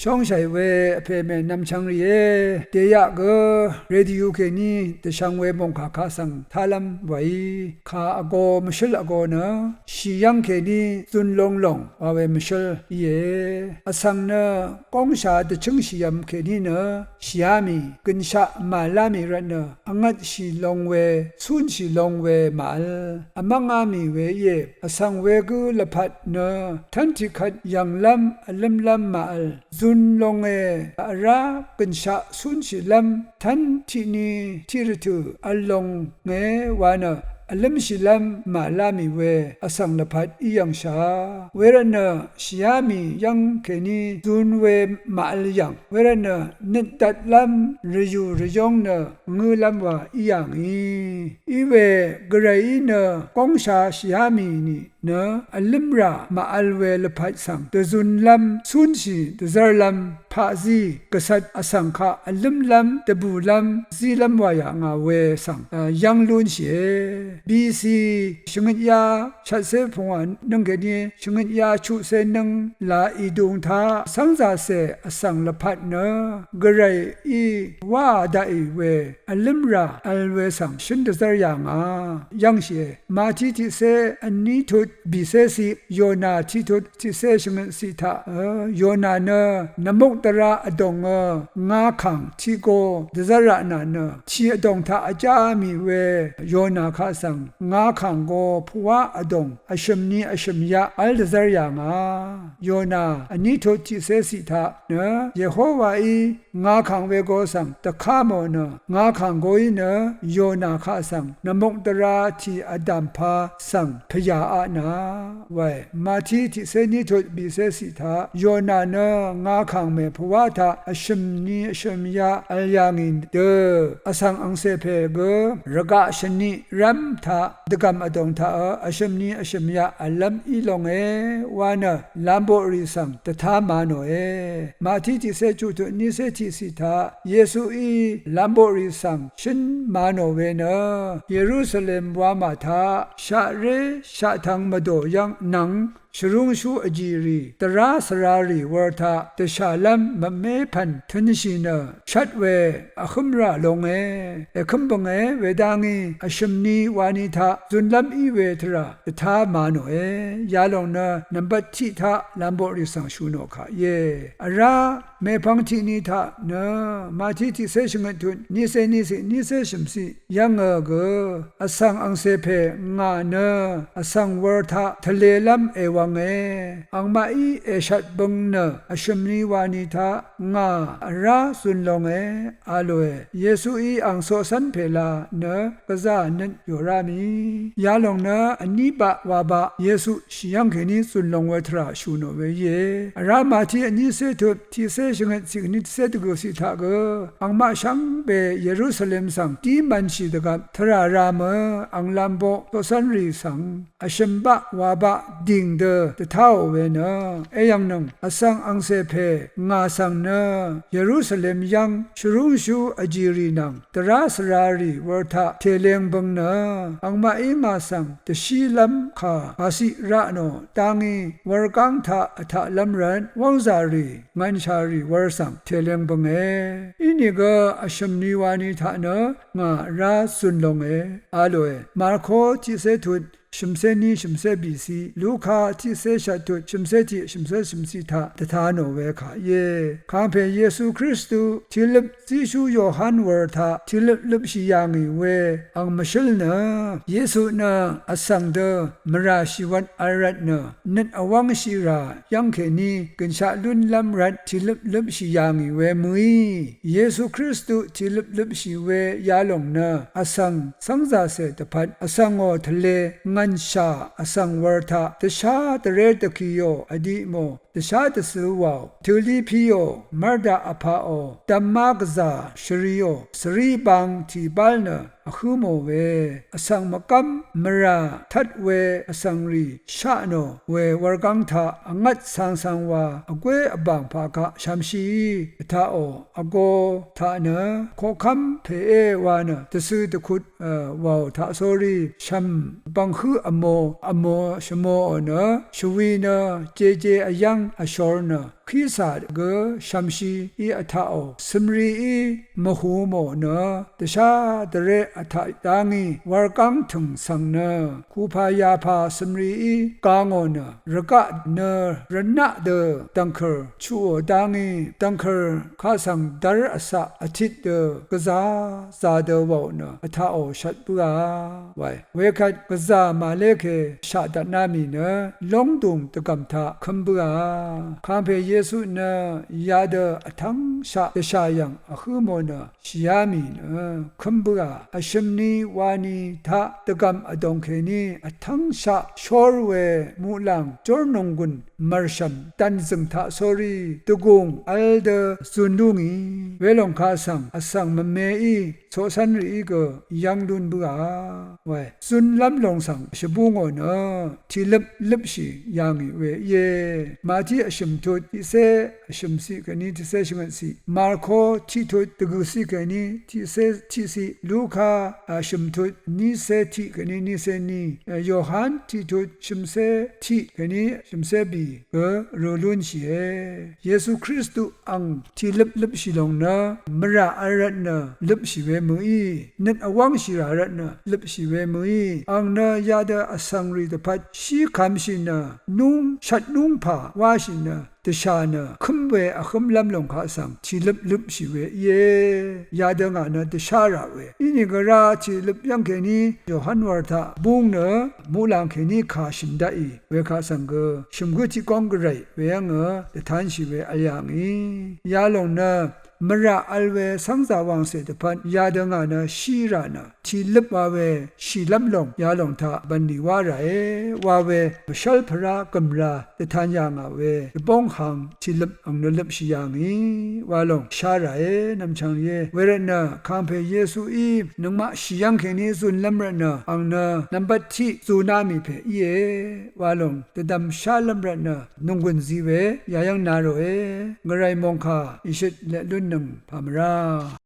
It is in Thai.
ช่องใช้เวเพเมนำชังเรเตียกเรดิโอเคนี้แต่ช่างเวบงขาสังทาลัมไว้ขาอโกมชลอโกนะชียังเคนี้ซุนลงว่าเวมชลเยอสังนะกองชาตชงชียมเคนี้นะชียามีกินชามาลามีรันนะอังัดชีลงเวซุนชีลงเวมาลอมังอามีเวเยอสังเวกุละพัดนะทันที่ขัดยังลำมาลซุนลงเอรากินชาซุนชีลำทันที่นี้ที่รตุอัลลงเงวานะอัลลัมชิลัมมาลามีเวอสังนภัดอียังชาเวรเนชิยามียังเคนีซุนเวมาลยังเวรเนนิดตัดลัมรยูรยองเนงูลัมวาอียังอีเวกระไรเนกองชาชิยามีนี่เนอัลลิมรามาอัลเวลพัดสังตะซุนลัมซุนชีตะซาลัมพาซีกษัตริย์อสังขะอัลลิมลัมตะบูลัมซีลัมวายางาเวสังยังลุนเชBC ชงยาชัดเสพงวันนังเกนีชงยาชุเสนังลาอีดงทาสังจาเสอสังละพัดเนกระไรอีว่าได้เวอัลลิมราอัลเวสังชินเดซายังยังเชมาที่เสอันนี้ทุดบีเสสิโยนาที่ทุดที่เสชงสิทาโยนาเนนมุกตระอดงงาขังที่โกเดซาระนาเนที่อดงทาอาจามีเวโยนาคาสังงาขังโกผัวอดงอชมนี้อชมยาอัลเดซาร์ยังโยนาอันนี้ทุจิเสสิทาเนเยโฮวาอีงาขังเวโกสังตะข้ามเนงาขังโกยเนโยนาคาสังนมกตราที่อดัมพาสังพยาอานาไว้มาที่เสนี้ทุบิเสสิทาโยนาเนงาขังเมผัวทาอชมนี้อชมยาอัลยังอินเดอสังอังเสเพเกรกะชนิรัมทาดกามอดงทาอชมนี้อชมยาอัลลัมอีลงวานะลัมโบริสังตถามาโนมาที่เสจุตุนิเสติสิทาเยซูอีลัมโบริสังชินมาโนเวนะเยรูซาเล็มวามาทาชาเรชาทังมโดยังนังชรุงชูอจีรีตราสรารีวร์ทาตชาลัมมะเมพันทนิชินะชัดเวอคุมระลงคุมบงเวดางีอชมนีวานิทาจุนลัมอีเวทราตถามาโนยาลงนะนัมบัตทิทาลัมโบริสังชูโนคาเยอราเมพังทินิทานะมาที่เสชงตุนนิเสชมสิยังเกอสังอังเสเพงานะอสังวร์ทาทะเลลัมเอวังอังมาอีเอชัดบังนะอชมนีวานิทางาราสุนลงอาโลเยซูอีอังโซสันเพลานะกะซานันโยรามียาลงนะอันนี้บะวาบะเยซูชิยังเคนี้สุนลงเวทราชูโนเวเยรามาที่อันนี้เสตุที่เสชงสิกนิเสตุกสิทาเกอังมาชังเบเยรูซาเล็มสังตีมันชีดกับทรารามอังลัมโบโตสันรีสังอชมบะวาบะดิงเดตะเท่าเวนะยังนังอสังอังเสเพงาสังเนเยรูซาเล็มยังชรุงชูอจีรีนังตราสรารีวร์ทาเทเลงบังเนอังมาอิงาสังตชีลัมคาอาสิระโนตังีวร์กังทาอัฐลัมรันวังซารีงันชารีวร์สังเทเลงบังอินิกอชมนิวานิทาเนงาราสุนลงอาโลมาโคจิเสทุนชิมเซนีชิมเซบีซีลูคาที่เซชัตุชิมเซติชิมเซชิมซีทาตถาโนเวคาเยคำเพเยซูคริสต์ที่ลิบซิชูโยฮันเวอร์ทาที่ลิบชิยางิเวอังมชลนะเยซูนะอสังเดมราชิวันอารัตนะนัดอวังชิรายังเคนีกินชาลุนลัมรัตที่ลิบชิยางิเวมุยเยซูคริสต์ที่ลิบชิเวยาลงนะอสังจาเสตพัดอสังโอทะเลงันชาอสังวรทาตชาตเรตคิโยอดีโมตชาตสวาวทุลีพิโยมารดาอภาโอดัมมากซาชริโยสรีบังทีบัลเนอคุโมเวอสังมกัมมราทัดเวอสังรีชาโนเววรกังทาองัดสังวาอเกวอบังภากะชัมชีทาโออโกทาเนโคคัมเพเอวานะตะซือตะคุดวาวทาโซรีชัมบังคืออโมชโมเนชวีเนเจอายังอชอร์เน ခိစာကရှမ်ရှိဤအထာအောစမရီဤမဟုမောနတခြားတရဲအထာတာငီဝါကန်ထုံဆန်နခုဖာယာဖာစမရီဤကာငောနရကနရနဒတန်ခရချူတာငီတန်ခရခါဆန်ဒရအစအတိတကစားဇာဒဝနအထာအောရှတ်ပူအာဝိုင်ဝေခတ်ကစားမာလေခေရှာတနာမီနလုံတုံတကမ်သာခမ်ပူအာခံဖေယေစုနယာဒအထန်းရှာတရှာယံအခုမောနရှိယာမီနခမ်ပူအာအရှမ်နီဝါနီသာတကမ်အဒုံခေနီအထန်းရှာရှောရဝေမူလန်ဂျောနုံဂွန်မာရှမ်တန်ဇင်သာဆိုရီတဂုံအလ်ဒဇွန်ဒုငီဝေလုံခါဆန်အဆန်မမေဤဆိုဆန်ရီကယန်ဒွန်ဘူအာဝဲဇွန်လမ်လုံဆန်ရှဘူငောနတီလပ်လပ်ရှိယန်ဝေယေမာတီအရှမ်တိုတီဆေအရှမ်စီကနီတီဆေရှမန်စီမာကိုတီတိုတဂုစီကနီတီဆေတီစီလူခာအရှမ်တိုနီဆေတီကနီနီဆေနီယောဟန်တီတိုရှမ်ဆေတီကနီရှမ်ဆေဘီရိုလွန်ရှိယေရှုခရစ်တုအန်တီလပ်လပ်ရှိလုံနာမရာအရတ်နာလပ်ရှိဝေမူဤနတ်အဝမ်းရှိရရတ်နာလပ်ရှိဝေမူဤအန်နာယာဒအဆန်ရီတပတ်ရှိခမ်ရှိနာနုံရှတ်နုံဖာဝါရှိနာတရှာနာခွမ်ဝေအခုမ်လမ်လုံခါဆန်ချီလပ်လပ်ရှိဝေယေယာဒငါနာတရှာရဝေဤနိဂရာချီလပ်ယံခေနီယောဟန်ဝါသာဘုံနမူလန်ခေနီခါရှင်ဒိုင်ဝေခါဆန်ကရှင်ဂုချီကွန်ဂရိဝေငါတထန်ရှိဝေအယာငီယာလုံနာမရာအလ်ဝေဆန်းစာဝန်းစေတပတ်ယာဒငါနာရှိရနာချီလပ်ဝါဝေရှိလမ်လုံယာလုံသာဘန်ဒီဝါရဲဝါဝေမရှယ်ဖရာကမ်ရာတထန်ယာငါဝေပေါင်းဟန်ချီလပ်အောင်နလပ်ရှိယာငီဝါလုံရှာရဲနမ်ချန်ယေဝေရနာခံဖေယေစုဤနုံမရှိယံခေနီဇွန်လမ်ရနာအောင်နာနံပါတ်3ဇူနာမီဖေယေဝါလုံတဒမ်ရှာလမ်ရနာနုံကွန်ဇီဝေယာယံနာရောငရိုင်မောင်ခါဣရှိလက်လွန်းနံဖာမရာ